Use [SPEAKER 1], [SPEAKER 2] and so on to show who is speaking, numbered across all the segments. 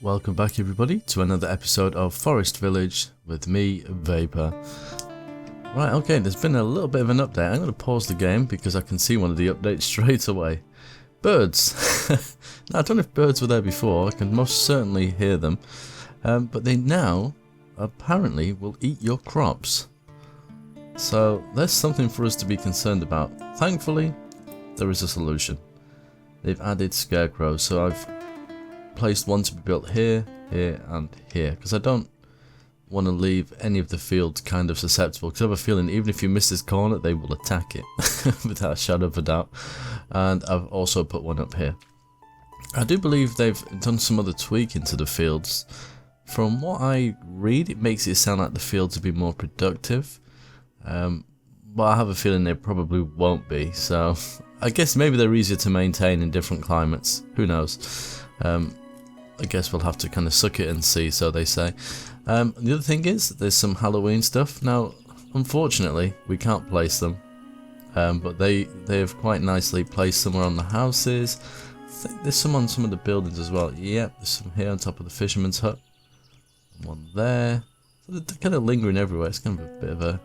[SPEAKER 1] Welcome back everybody to another episode of Forest Village with me, Vapor. Right, okay, there's been a little bit of an update. I'm going to pause the game because I can see one of the updates straight away. Birds! Now, I don't know if birds were there before, I can most certainly hear them. But they now, apparently, will eat your crops. So, there's something for us to be concerned about. Thankfully, there is a solution. They've added scarecrows, so I've placed one to be built here, here and here, because I don't want to leave any of the fields kind of susceptible, because I have a feeling even if you miss this corner they will attack it without a shadow of a doubt. And I've also put one up here. I do believe they've done some other tweaking to the fields. From what I read, it makes it sound like the fields will be more productive, but I have a feeling they probably won't be, so I guess maybe they're easier to maintain in different climates, who knows. I guess we'll have to kind of suck it and see, so they say. The other thing is, there's some Halloween stuff. Now, unfortunately, we can't place them, but they have quite nicely placed somewhere on the houses. I think there's some on some of the buildings as well. Yep, there's some here on top of the fisherman's hut. One there. So they're kind of lingering everywhere. It's kind of a bit of a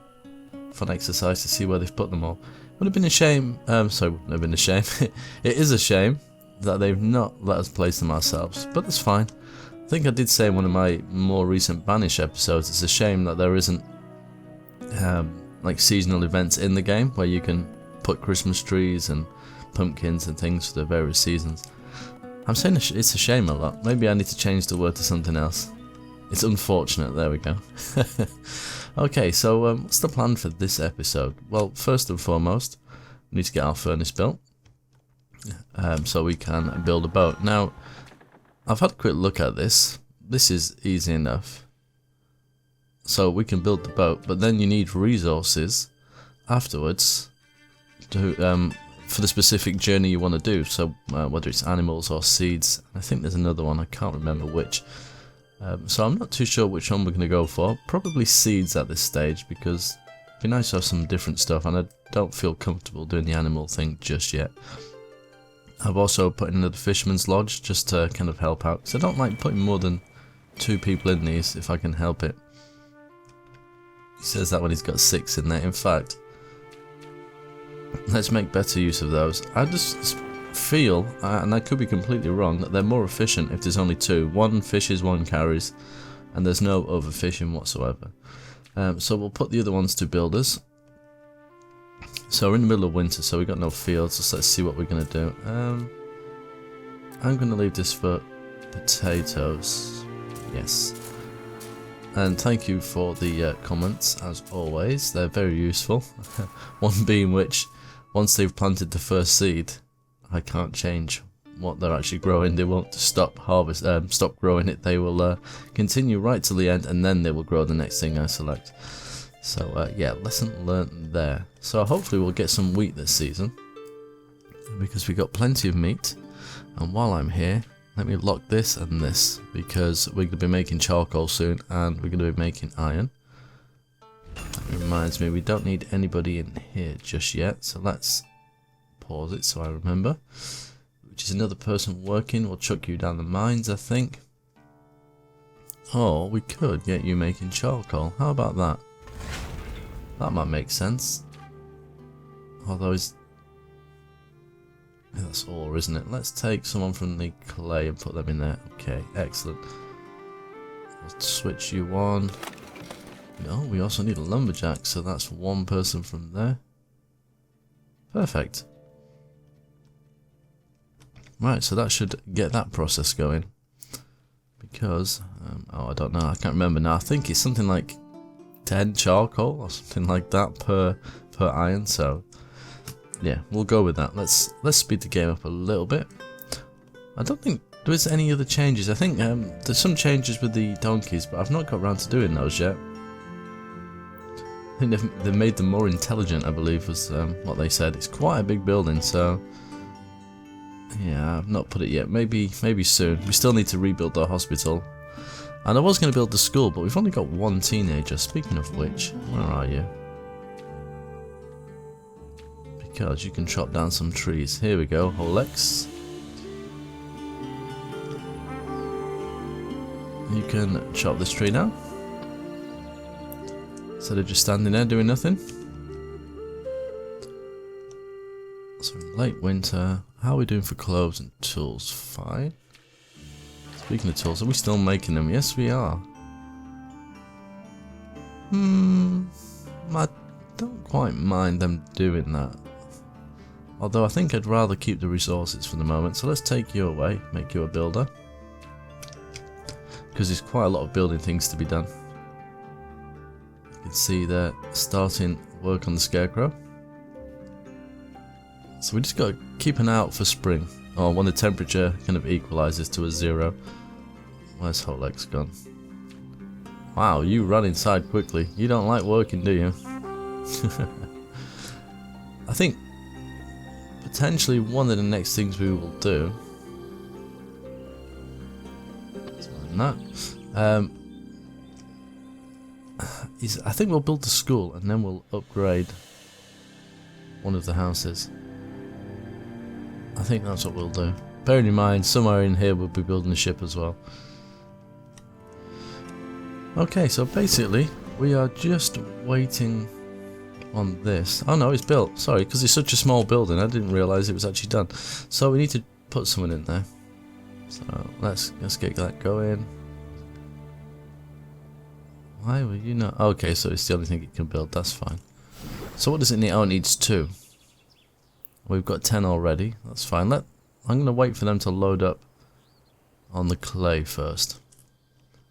[SPEAKER 1] fun exercise to see where they've put them all. Would have been a shame. Sorry, wouldn't have been a shame. It is a shame that they've not let us place them ourselves, but that's fine. I think I did say in one of my more recent Banish episodes, it's a shame that there isn't like seasonal events in the game where you can put Christmas trees and pumpkins and things for the various seasons. I'm saying it's a shame a lot. Maybe I need to change the word to something else. It's unfortunate, there we go. Okay, so what's the plan for this episode? Well, first and foremost, we need to get our furnace built. So we can build a boat. Now, I've had a quick look at this. This is easy enough. So we can build the boat, but then you need resources afterwards to for the specific journey you want to do. So whether it's animals or seeds, I think there's another one. I can't remember which. So I'm not too sure which one we're going to go for. Probably seeds at this stage because it'd be nice to have some different stuff, and I don't feel comfortable doing the animal thing just yet. I've also put in another fisherman's lodge just to kind of help out, because I don't like putting more than 2 people in these if I can help it. He says that when he's got 6 in there. In fact, let's make better use of those. I just feel, and I could be completely wrong, that they're more efficient if there's only 2. 1 fishes, 1 carries, and there's no overfishing whatsoever. So we'll put the other ones to builders. So we're in the middle of winter, so we've got no fields, so let's see what we're going to do. I'm going to leave this for potatoes. Yes. And thank you for the comments, as always. They're very useful. One being which, once they've planted the first seed, I can't change what they're actually growing. They won't stop growing it. They will continue right till the end, and then they will grow the next thing I select. So yeah, lesson learnt there. So hopefully we'll get some wheat this season, because we got plenty of meat. And while I'm here, let me lock this and this, because we're going to be making charcoal soon, and we're going to be making iron. That reminds me, we don't need anybody in here just yet, so let's pause it so I remember. Which is another person working. We'll chuck you down the mines, I think. Or we could get you making charcoal. How about that? That might make sense. Although that's ore, isn't it? Let's take someone from the clay and put them in there. Okay, excellent. We'll switch you on. No, we also need a lumberjack, so that's 1 person from there. Perfect. Right, so that should get that process going. Because, oh, I don't know, I can't remember now. I think it's something like 10 charcoal or something like that per iron, so yeah, we'll go with that. Let's speed the game up a little bit. I don't think there's any other changes. I think there's some changes with the donkeys, but I've not got around to doing those yet. I think they've made them more intelligent, I believe was what they said. It's quite a big building, so yeah, I've not put it yet. Maybe soon. We still need to rebuild the hospital. And I was going to build the school, but we've only got 1 teenager. Speaking of which, where are you? Because you can chop down some trees. Here we go, Holex. you can chop this tree down. Instead of just standing there doing nothing. So late winter, how are we doing for clothes and tools? Fine. Speaking of tools, are we still making them? Yes, we are. I don't quite mind them doing that. Although I think I'd rather keep the resources for the moment. So let's take you away, make you a builder. Because there's quite a lot of building things to be done. You can see they're starting work on the scarecrow. So we just got to keep an eye out for spring, or when the temperature kind of equalizes to a 0. Where's Holex gone? Wow, you run inside quickly. You don't like working, do you? I think potentially one of the next things we will do is I think we'll build the school and then we'll upgrade one of the houses. I think that's what we'll do. Bearing in mind, somewhere in here we'll be building a ship as well. Okay, so basically we are just waiting on this. Oh no, it's built. Sorry, because it's such a small building, I didn't realise it was actually done. So we need to put someone in there. So let's get that going. Why were you not? Okay, so it's the only thing it can build. That's fine. So what does it need? Oh, it needs 2. We've got 10 already. That's fine. I'm going to wait for them to load up on the clay first.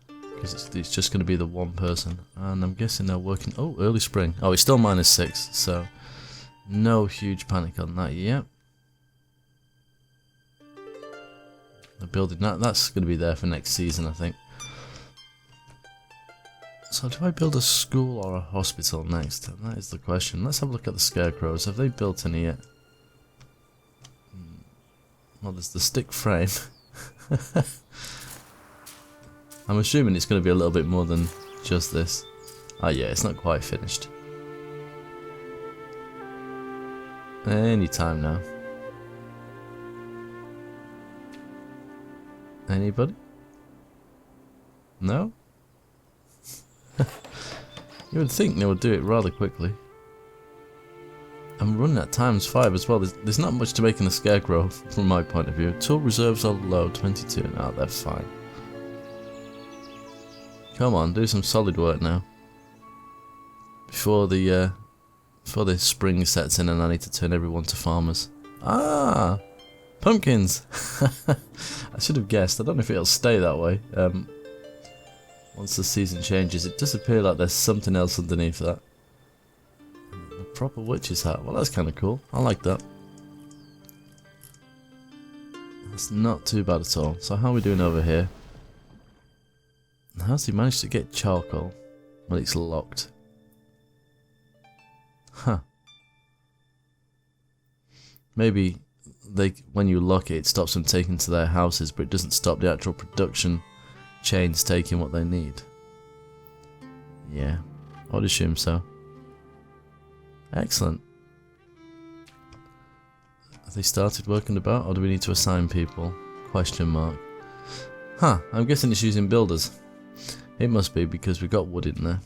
[SPEAKER 1] Because it's just going to be the one person. And I'm guessing they're working... Oh, early spring. Oh, it's still -6. So no huge panic on that yet. They're building that. That's going to be there for next season, I think. So do I build a school or a hospital next? That is the question. Let's have a look at the scarecrows. Have they built any yet? Well, there's the stick frame. I'm assuming it's going to be a little bit more than just this. Oh yeah, it's not quite finished. Any time now. Anybody? No? You would think they would do it rather quickly. I'm running at ×5 as well. There's not much to make in the scarecrow from my point of view. Tool reserves are low, 22. Now they're fine. Come on, do some solid work now. Before the spring sets in and I need to turn everyone to farmers. Ah! Pumpkins! I should have guessed. I don't know if it'll stay that way. Once the season changes, it does appear like there's something else underneath that. A proper witch's hat. Well, that's kind of cool. I like that. That's not too bad at all. So how are we doing over here? How's he managed to get charcoal? Well, it's locked. Huh. Maybe when you lock it, it stops them taking to their houses, but it doesn't stop the actual production chains taking what they need. Yeah, I would assume so. Excellent. Have they started working about, or do we need to assign people? Question mark. Huh, I'm guessing it's using builders. It must be because we've got wood in there.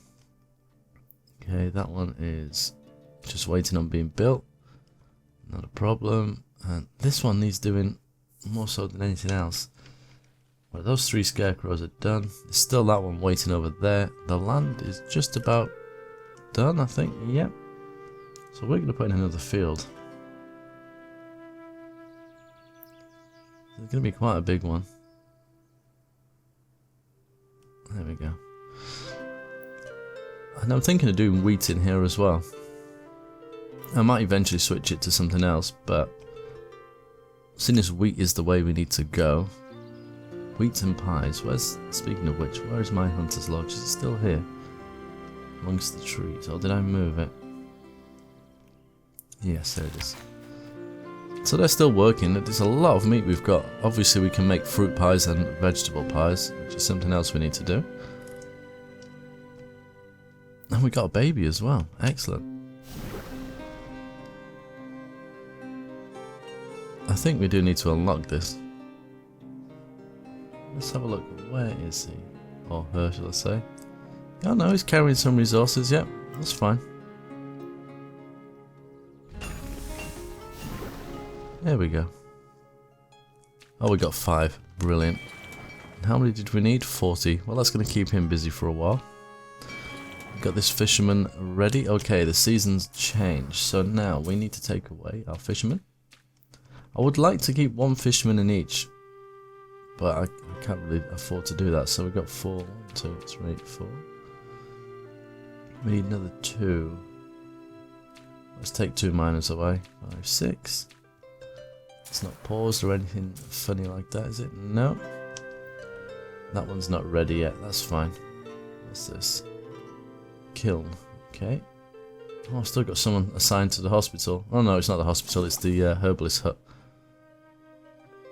[SPEAKER 1] Okay, that one is just waiting on being built. Not a problem. And this one needs doing more so than anything else. Well, those 3 scarecrows are done. There's still that one waiting over there. The land is just about done, I think. Yep. So we're going to put in another field. It's going to be quite a big one. There we go. And I'm thinking of doing wheat in here as well. I might eventually switch it to something else, but seeing as wheat is the way we need to go. Wheat and pies. Speaking of which, where is my hunter's lodge? Is it still here? Amongst the trees. Or did I move it? Yes, there it is. So they're still working. There's a lot of meat we've got. Obviously we can make fruit pies and vegetable pies, which is something else we need to do. And we got a baby as well. Excellent. I think we do need to unlock this. Let's have a look. Where is he? Or her, shall I say. Oh no, he's carrying some resources, yep, that's fine. There we go. Oh, we got 5. Brilliant. And how many did we need? 40. Well, that's going to keep him busy for a while. Got this fisherman ready. Okay, the season's changed. So now we need to take away our fisherman. I would like to keep 1 fisherman in each, but I can't really afford to do that. So we've got 4, 1, 2, 3, 4. We need another 2. Let's take 2 miners away. 5, 6. It's not paused or anything funny like that, is it? No. That one's not ready yet. That's fine. What's this? Kiln. Okay. Oh, I've still got someone assigned to the hospital. Oh no, it's not the hospital. It's the herbalist hut.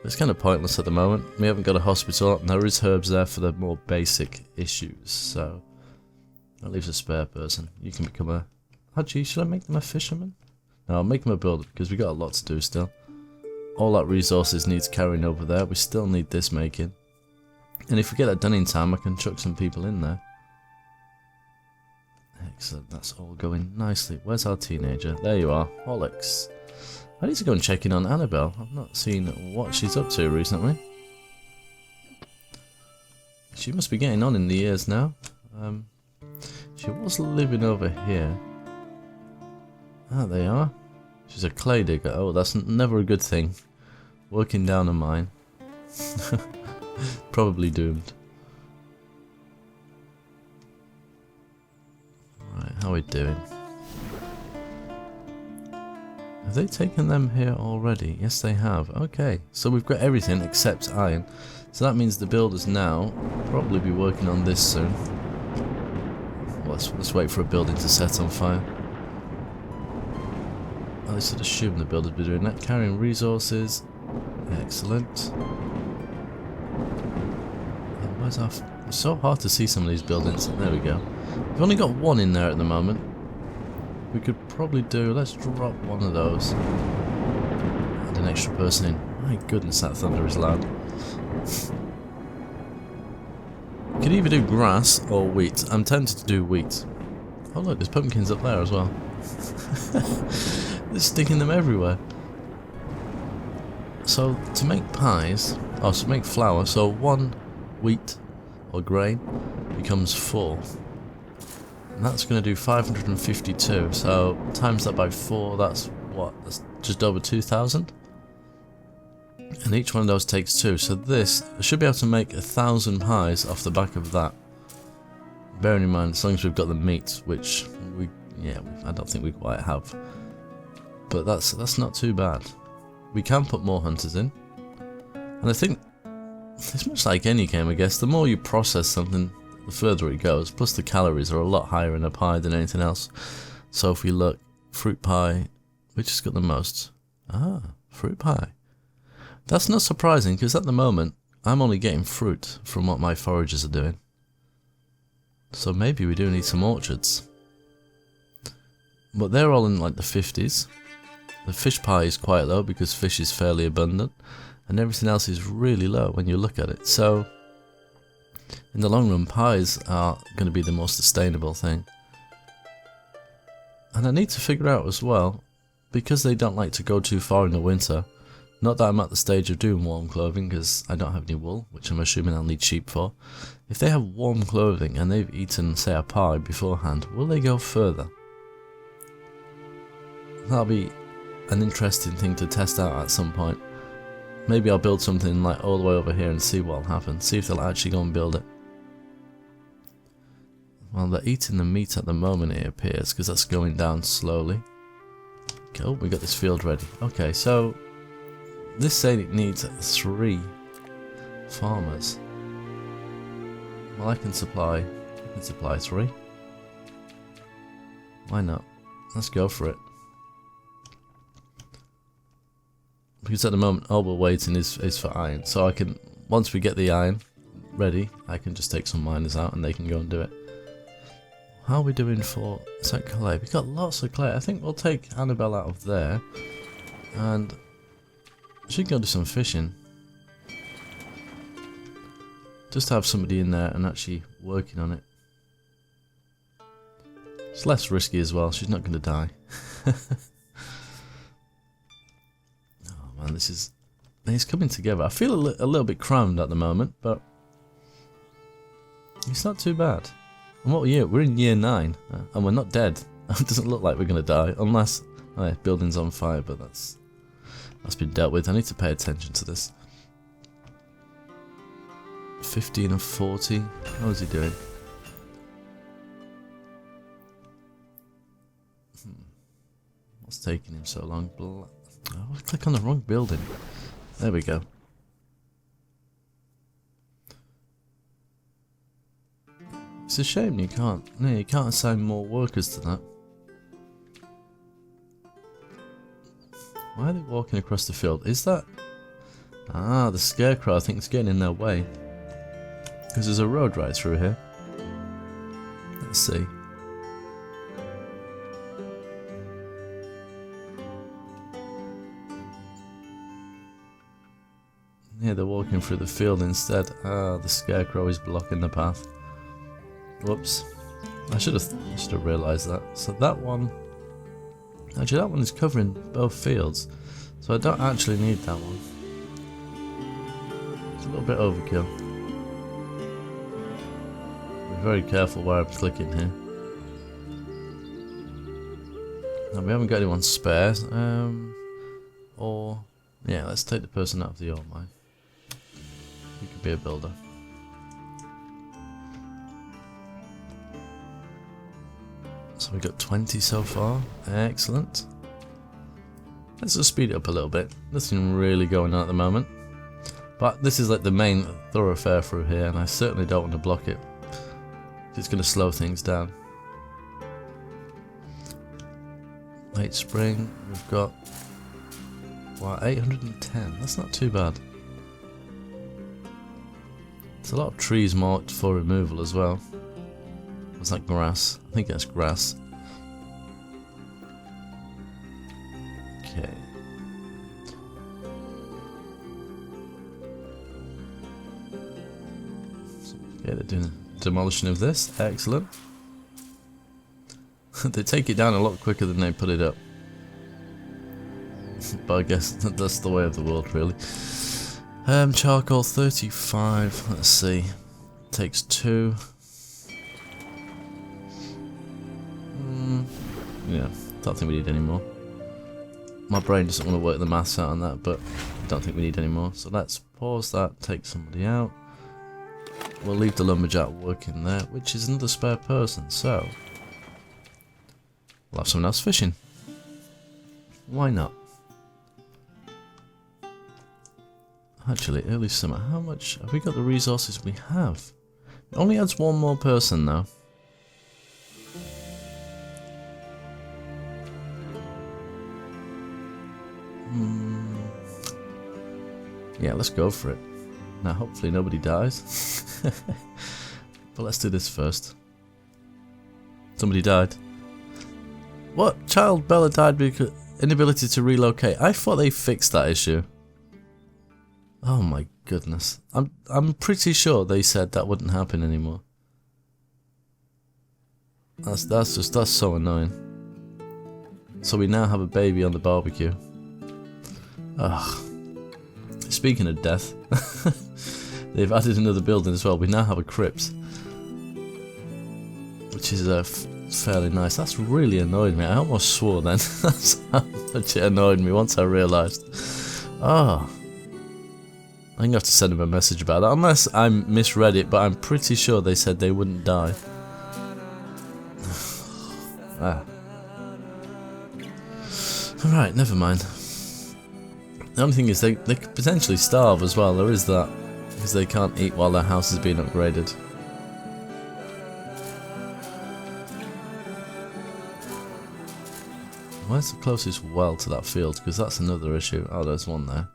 [SPEAKER 1] It's kind of pointless at the moment. We haven't got a hospital. And there is herbs there for the more basic issues. So that leaves a spare person. You can become a... Oh gee, should I make them a fisherman? No, I'll make them a builder because we got a lot to do still. All that resources needs carrying over there. We still need this making. And if we get that done in time, I can chuck some people in there. Excellent, that's all going nicely. Where's our teenager? There you are, Holix. I need to go and check in on Annabelle. I've not seen what she's up to recently. She must be getting on in the years now. She was living over here. Ah, they are. She's a clay digger. Oh, that's never a good thing. Working down a mine. Probably doomed. Right, how are we doing? Have they taken them here already? Yes, they have. Okay, so we've got everything except iron. So that means the builders now probably be working on this soon. Well, let's wait for a building to set on fire. I should assume the builders be doing that. Carrying resources. Excellent. And where's our... It's so hard to see some of these buildings. There we go. We've only got 1 in there at the moment. We could probably do... Let's drop one of those. And an extra person in. My goodness, that thunder is loud. We could either do grass or wheat. I'm tempted to do wheat. Oh look, there's pumpkins up there as well. They're sticking them everywhere. So to make pies, to make flour, so 1 wheat or grain becomes 4. And that's going to do 552, so times that by 4, that's what? That's just over 2,000? And each one of those takes 2, so this, I should be able to make 1,000 pies off the back of that. Bearing in mind, as long as we've got the meat, which I don't think we quite have. But that's not too bad. We can put more hunters in. And I think, it's much like any game I guess, the more you process something, the further it goes. Plus the calories are a lot higher in a pie than anything else. So if we look, fruit pie, which has got the most? Ah, fruit pie. That's not surprising because at the moment, I'm only getting fruit from what my foragers are doing. So maybe we do need some orchards. But they're all in like the 50s. The fish pie is quite low because fish is fairly abundant. And everything else is really low when you look at it. So, in the long run, pies are going to be the most sustainable thing. And I need to figure out as well, because they don't like to go too far in the winter, not that I'm at the stage of doing warm clothing because I don't have any wool, which I'm assuming I'll need sheep for. If they have warm clothing and they've eaten, say, a pie beforehand, will they go further? That'll be an interesting thing to test out at some point. Maybe I'll build something like all the way over here and see what'll happen. See if they'll actually go and build it. Well, they're eating the meat at the moment, it appears, because that's going down slowly. Okay, oh, we got this field ready. Okay, so this said it needs 3 farmers. Well, I can supply 3. Why not? Let's go for it. Because at the moment all we're waiting is for iron. So I can, once we get the iron ready, I can just take some miners out and they can go and do it. How are we doing for, is that clay? We've got lots of clay. I think we'll take Annabelle out of there. And she can go do some fishing. Just to have somebody in there and actually working on it. It's less risky as well. She's not going to die. Oh man, this is... It's coming together. I feel a little bit crammed at the moment, but it's not too bad. And what year? We're in year 9, and we're not dead. It doesn't look like we're going to die, unless... Oh yeah, building's on fire, but that's been dealt with. I need to pay attention to this. 15 of 40. How is he doing? What's taking him so long? Oh, I click on the wrong building. There we go. It's a shame you can't. No, you can't assign more workers to that. Why are they walking across the field? Is that... Ah, the scarecrow I think is getting in their way. Because there's a road right through here. Let's see. Yeah, they're walking through the field instead. Ah, the scarecrow is blocking the path. Whoops. I should have realised that. So that one... Actually, that one is covering both fields. So I don't actually need that one. It's a little bit overkill. Be very careful where I'm clicking here. Now, we haven't got anyone spare. Or... Yeah, let's take the person out of the ore mine. He could be a builder. So we got 20 so far. Excellent. Let's just speed it up a little bit. Nothing really going on at the moment. But this is like the main thoroughfare through here, and I certainly don't want to block it. It's going to slow things down. Late spring, we've got... Wow, 810. That's not too bad. There's a lot of trees marked for removal as well. What's that, grass? I think that's grass. Okay. Yeah, they're doing a demolition of this. Excellent. They take it down a lot quicker than they put it up. But I guess that's the way of the world, really. Charcoal 35. Let's see. Takes 2. Yeah, don't think we need any more. My brain doesn't want to work the maths out on that, but I don't think we need any more. So let's pause that, take somebody out. We'll leave the lumberjack working there, which is another spare person, so we'll have someone else fishing. Why not? Actually, early summer, how much have we got the resources we have? It only adds one more person now. Yeah, let's go for it. Now, hopefully nobody dies. But let's do this first. Somebody died. What? Child Bella died because inability to relocate. I thought they fixed that issue. Oh my goodness. I'm pretty sure they said that wouldn't happen anymore. That's so annoying. So we now have a baby on the barbecue. Ugh. Speaking of death, they've added another building as well. We now have a crypt, which is fairly nice. That's really annoyed me. I almost swore then. That's how much it annoyed me once I realised. Oh. I'm going to have to send them a message about that, unless I misread it, but I'm pretty sure they said they wouldn't die. Ah. Alright, never mind. The only thing is they could potentially starve as well, there is that, because they can't eat while their house is being upgraded. Where's the closest well to that field? Because that's another issue. Oh, there's one there.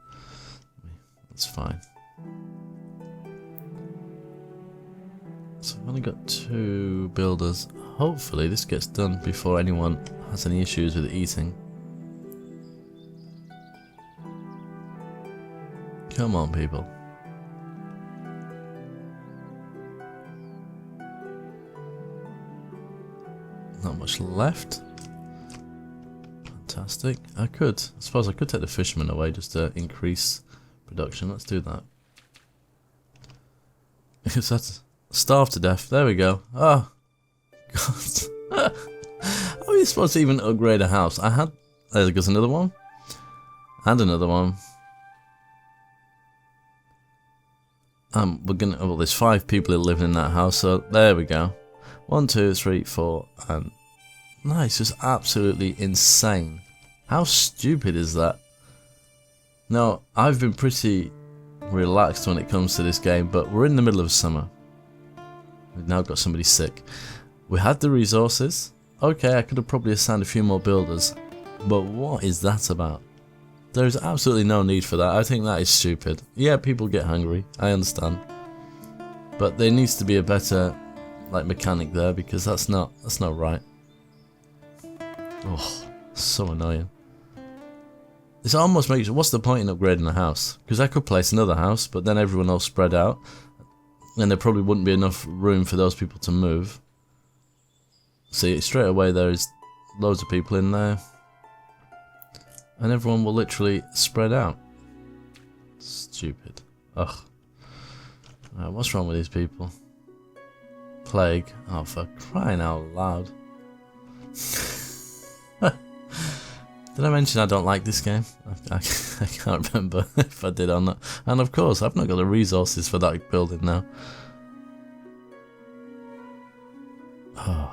[SPEAKER 1] That's fine. So I've only got 2 builders. Hopefully this gets done before anyone has any issues with eating. Come on, people. not much left. Fantastic. I suppose I could take the fishermen away just to increase production. Let's do that. Because that's starved to death. There we go. Oh, God. How are you supposed to even upgrade a house? There goes another one. And another one. There's 5 people who live in that house, so there we go. 1, 2, 3, 4, and nice, just absolutely insane. How stupid is that? Now, I've been pretty relaxed when it comes to this game, but we're in the middle of summer. We've now got somebody sick. We had the resources. Okay, I could have probably assigned a few more builders, but what is that about? There's absolutely no need for that. I think that is stupid. Yeah, people get hungry. I understand. But there needs to be a better mechanic there, because that's not right. Oh, so annoying. This almost makes what's the point in upgrading a house? Because I could place another house, but then everyone else spread out, and there probably wouldn't be enough room for those people to move. See, straight away there is loads of people in there. And everyone will literally spread out. Stupid. Ugh. What's wrong with these people? Plague. Oh, for crying out loud. Did I mention I don't like this game? I can't remember if I did or not. And of course, I've not got the resources for that building now. Oh,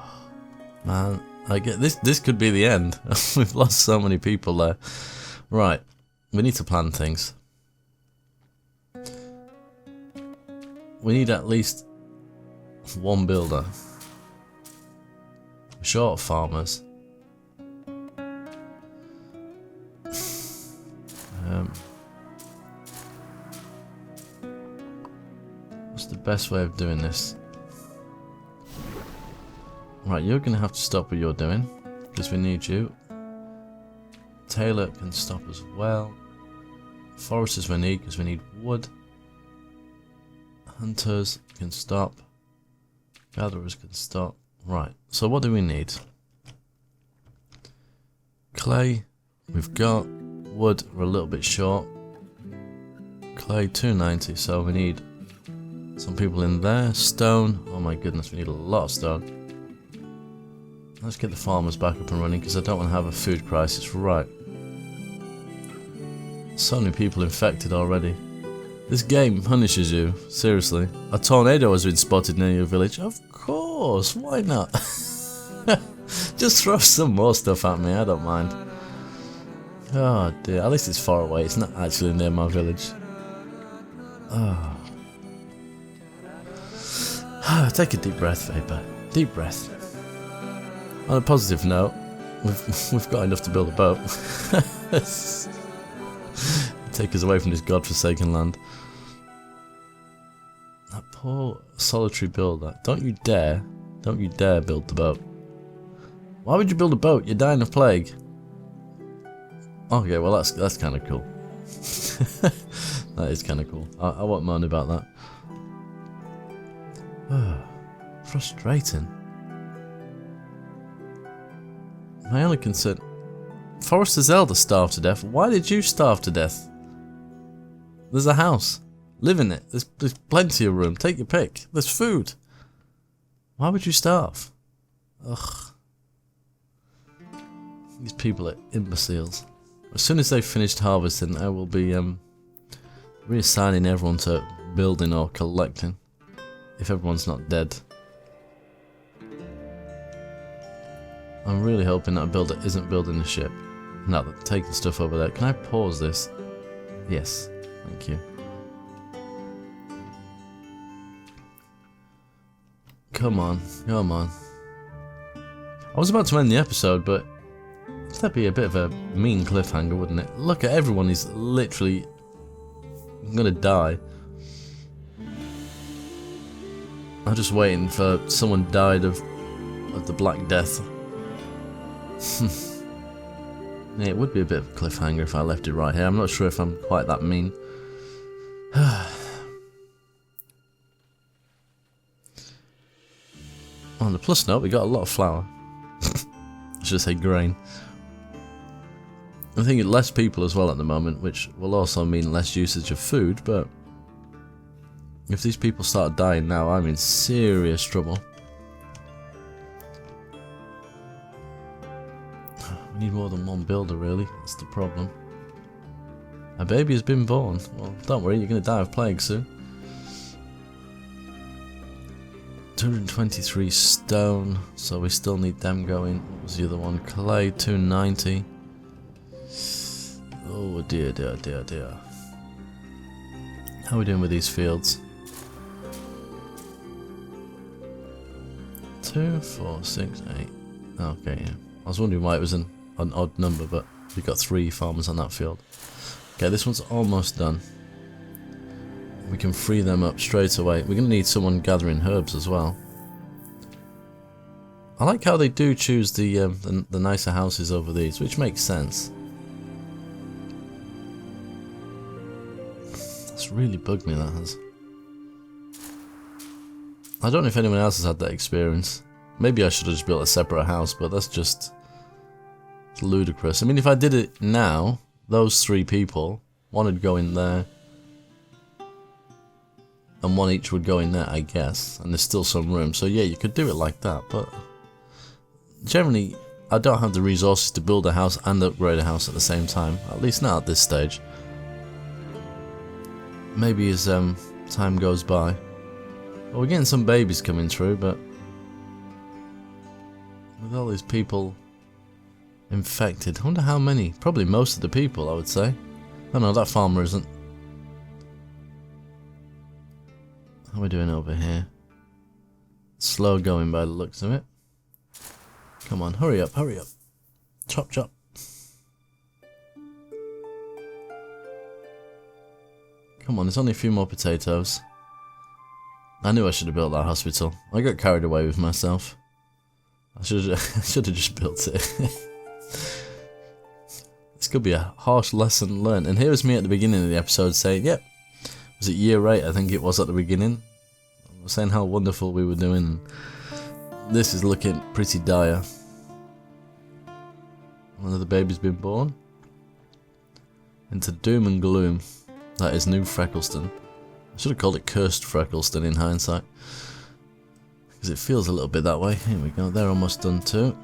[SPEAKER 1] man. I get this could be the end. We've lost so many people there. Right, we need to plan things. We need at least 1 builder. We're short of farmers. What's the best way of doing this? Right, you're going to have to stop what you're doing, because we need you. Tailor can stop as well. Foresters we need, because we need wood. Hunters can stop. Gatherers can stop. Right, so what do we need? Clay, we've got. Wood, we're a little bit short. Clay, 290, so we need some people in there. Stone, oh my goodness, we need a lot of stone. Let's get the farmers back up and running, because I don't want to have a food crisis. Right. So many people infected already. This game punishes you, seriously. A tornado has been spotted near your village. Of course, why not? Just throw some more stuff at me, I don't mind. Oh dear, at least it's far away, it's not actually near my village. Oh. Take a deep breath, Vapor. Deep breath. On a positive note, we've got enough to build a boat. Take us away from this godforsaken land. That poor solitary builder. Don't you dare build the boat. Why would you build a boat? You're dying of plague. Okay, well that's kind of cool. That is kind of cool. I won't moan about that. Frustrating. My only concern... Forester's elder starved to death. Why did you starve to death? There's a house. Live in it. There's plenty of room. Take your pick. There's food. Why would you starve? Ugh. These people are imbeciles. As soon as they've finished harvesting, I will be reassigning everyone to building or collecting. If everyone's not dead. I'm really hoping that a builder isn't building the ship. Now they're taking stuff over there. Can I pause this? Yes. Thank you. Come on. Come on. I was about to end the episode, but that'd be a bit of a mean cliffhanger, wouldn't it? Look at everyone, he's literally gonna die. I'm just waiting for someone died of the Black Death. Yeah, it would be a bit of a cliffhanger if I left it right here. I'm not sure if I'm quite that mean. On the plus note, we got a lot of flour. should say grain. I think less people as well at the moment, which will also mean less usage of food, but if these people start dying now, I'm in serious trouble. We need more than one builder, really. That's the problem. A baby has been born. Well, don't worry, you're going to die of plague soon. 223 stone, so we still need them going. What was the other one? Clay, 290. Oh dear, dear, dear, dear. How are we doing with these fields? 2, 4, 6, 8. Okay, yeah. I was wondering why it was an odd number, but we got 3 farmers on that field. Okay, this one's almost done. We can free them up straight away. We're going to need someone gathering herbs as well. I like how they do choose the nicer houses over these, which makes sense. That's really bugged me, that has. I don't know if anyone else has had that experience. Maybe I should have just built a separate house, but that's just ludicrous. I mean, if I did it now, those 3 people, one would go in there, and one each would go in there, I guess, and there's still some room. So yeah, you could do it like that, but generally, I don't have the resources to build a house and upgrade a house at the same time, at least not at this stage. Maybe as time goes by. Well, we're getting some babies coming through, but with all these people infected, I wonder how many. Probably most of the people, I would say. Oh no, that farmer isn't. How are we doing over here? Slow going by the looks of it. Come on, hurry up, hurry up. Chop, chop. Come on, there's only a few more potatoes. I knew I should have built that hospital. I got carried away with myself. I should have just built it. This could be a harsh lesson learned. And here was me at the beginning of the episode saying, yep, was it year 8? I think it was at the beginning. I was saying how wonderful we were doing. This is looking pretty dire. One of the babies been born. Into doom and gloom. That is New Freckleston. I should have called it Cursed Freckleston in hindsight. Because it feels a little bit that way. Here we go, they're almost done too.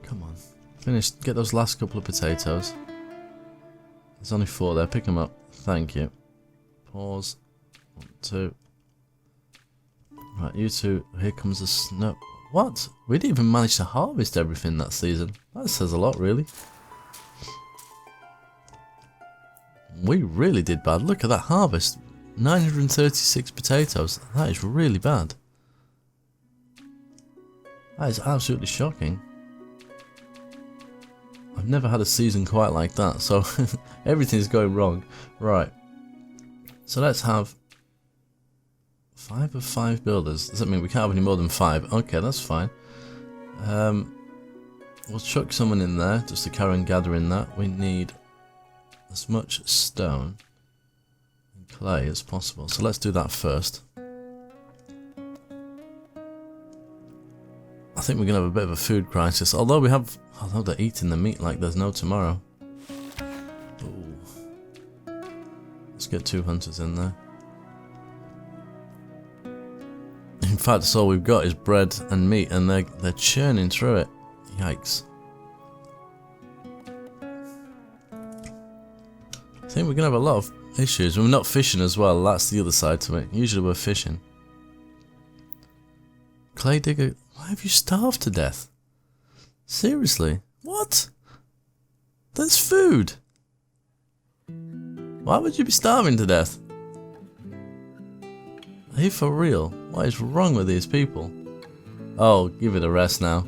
[SPEAKER 1] Come on. Finish, get those last couple of potatoes. There's only 4 there, pick them up. Thank you. Pause. 1, 2. Right, you 2, here comes the snow. What? We didn't even manage to harvest everything that season. That says a lot, really. We really did bad. Look at that harvest. 936 potatoes. That is really bad. That is absolutely shocking. I've never had a season quite like that, so everything's going wrong. Right. So let's have 5 of 5 builders. Does that mean we can't have any more than 5? Okay, that's fine. We'll chuck someone in there just to carry on gathering that. We need as much stone and clay as possible. So let's do that first. I think we're going to have a bit of a food crisis. Although they're eating the meat like there's no tomorrow. Ooh. Let's get 2 hunters in there. In fact, that's all we've got is bread and meat, and they're churning through it. Yikes. I think we're going to have a lot of issues. We're not fishing as well, that's the other side to it. Usually we're fishing. Clay digger, why have you starved to death? Seriously? What? There's food! Why would you be starving to death? Are you for real? What is wrong with these people? Oh, give it a rest now.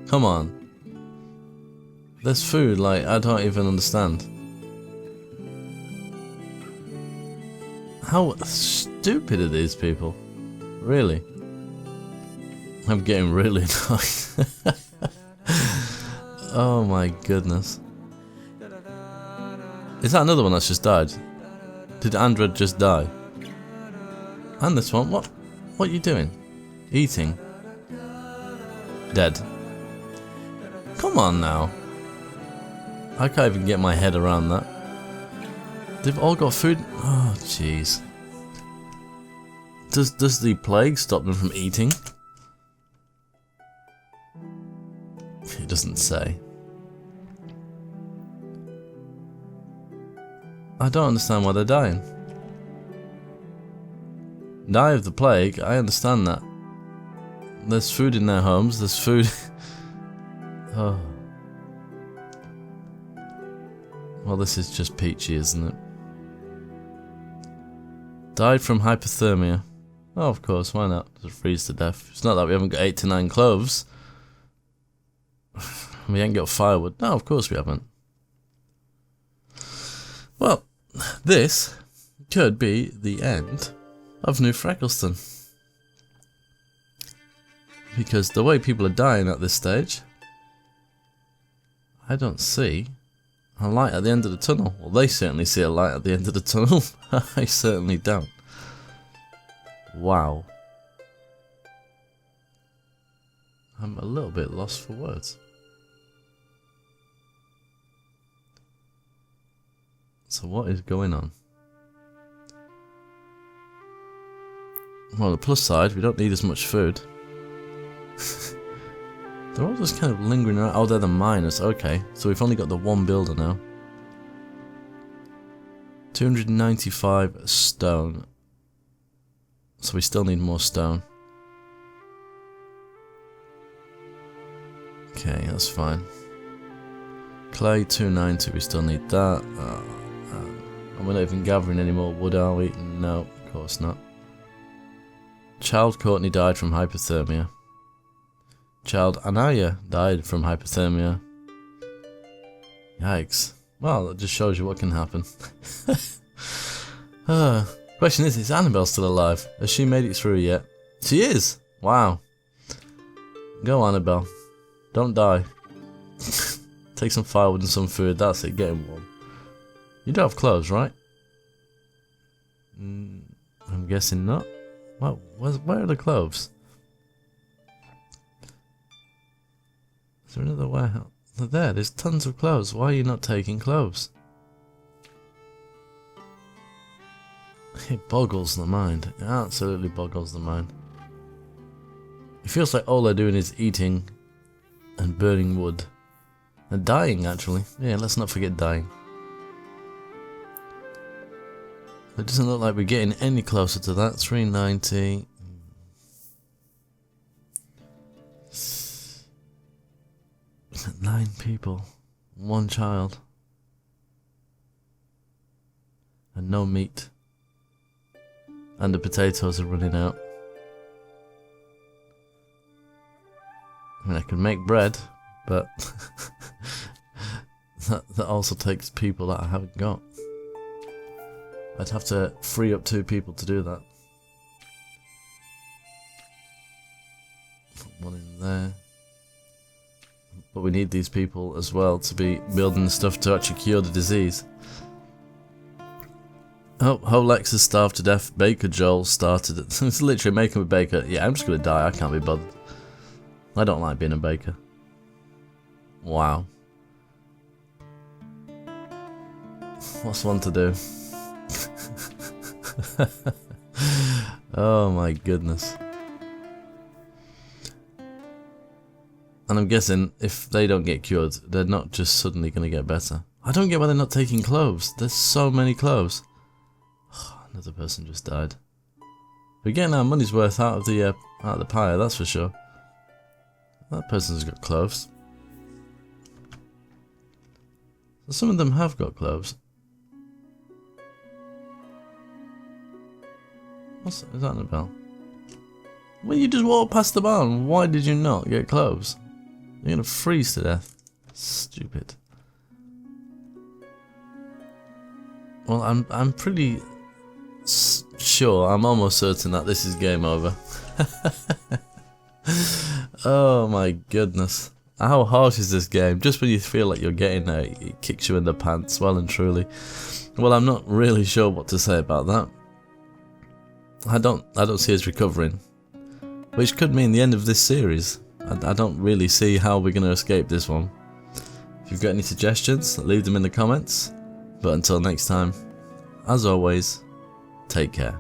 [SPEAKER 1] Come on. There's food, like, I don't even understand. How stupid are these people? Really? I'm getting really annoyed. Oh my goodness. Is that another one that's just died? Did Andred just die? And this one? What are you doing? Eating? Dead. Come on now. I can't even get my head around that. They've all got food. Oh, jeez. Does the plague stop them from eating? It doesn't say. I don't understand why they're dying. Die of the plague, I understand that. There's food in their homes, there's food. Oh. Well, this is just peachy, isn't it? Died from hypothermia. Oh, of course, why not? Just freeze to death. It's not that we haven't got 8 to 9 cloves. We ain't got firewood. No, of course we haven't. Well, this could be the end of New Freckleston. Because the way people are dying at this stage, I don't see a light at the end of the tunnel. Well, they certainly see a light at the end of the tunnel. I certainly don't. Wow. I'm a little bit lost for words. So what is going on? Well, on the plus side, we don't need as much food. They're all just kind of lingering around. Oh, they're the miners. Okay, so we've only got the one builder now. 295 stone. So we still need more stone. Okay, that's fine. Clay 290, we still need that. And we're not even gathering any more wood, are we? No, of course not. Child Courtney died from hypothermia. Child Anaya died from hypothermia. Yikes. Well, that just shows you what can happen. Question is Annabelle still alive? Has she made it through yet? She is! Wow. Go, Annabelle. Don't die. Take some firewood and some food. That's it. Get him warm. You don't have clothes, right? I'm guessing not. What? Where are the clothes? Is there another warehouse? They're there. There's tons of clothes. Why are you not taking clothes? It boggles the mind. It absolutely boggles the mind. It feels like all they're doing is eating and burning wood. And dying, actually. Yeah, let's not forget dying. It doesn't look like we're getting any closer to that. 390. Is it 9 people? 1 child. And no meat. And the potatoes are running out. I mean, I can make bread, but that also takes people that I haven't got. I'd have to free up 2 people to do that. Put 1 in there. But we need these people as well to be building stuff to actually cure the disease. Oh, Holex is starved to death. Baker Joel started it. It's literally making a baker. Yeah, I'm just gonna die. I can't be bothered. I don't like being a baker. Wow. What's one to do? Oh my goodness. And I'm guessing if they don't get cured, they're not just suddenly going to get better. I don't get why they're not taking cloves. There's so many cloves. Another person just died. We're getting our money's worth out of the pyre, that's for sure. That person's got cloves. So some of them have got cloves. What's that? Is that Annabelle? Well, you just walked past the barn. Why did you not get cloves? You're gonna freeze to death. Stupid. Well, I'm pretty sure. I'm almost certain that this is game over. Oh my goodness. How harsh is this game? Just when you feel like you're getting there, it kicks you in the pants, well and truly. Well, I'm not really sure what to say about that. I don't see us recovering, which could mean the end of this series. I don't really see how we're going to escape this one. If you've got any suggestions, leave them in the comments. But until next time, as always, take care.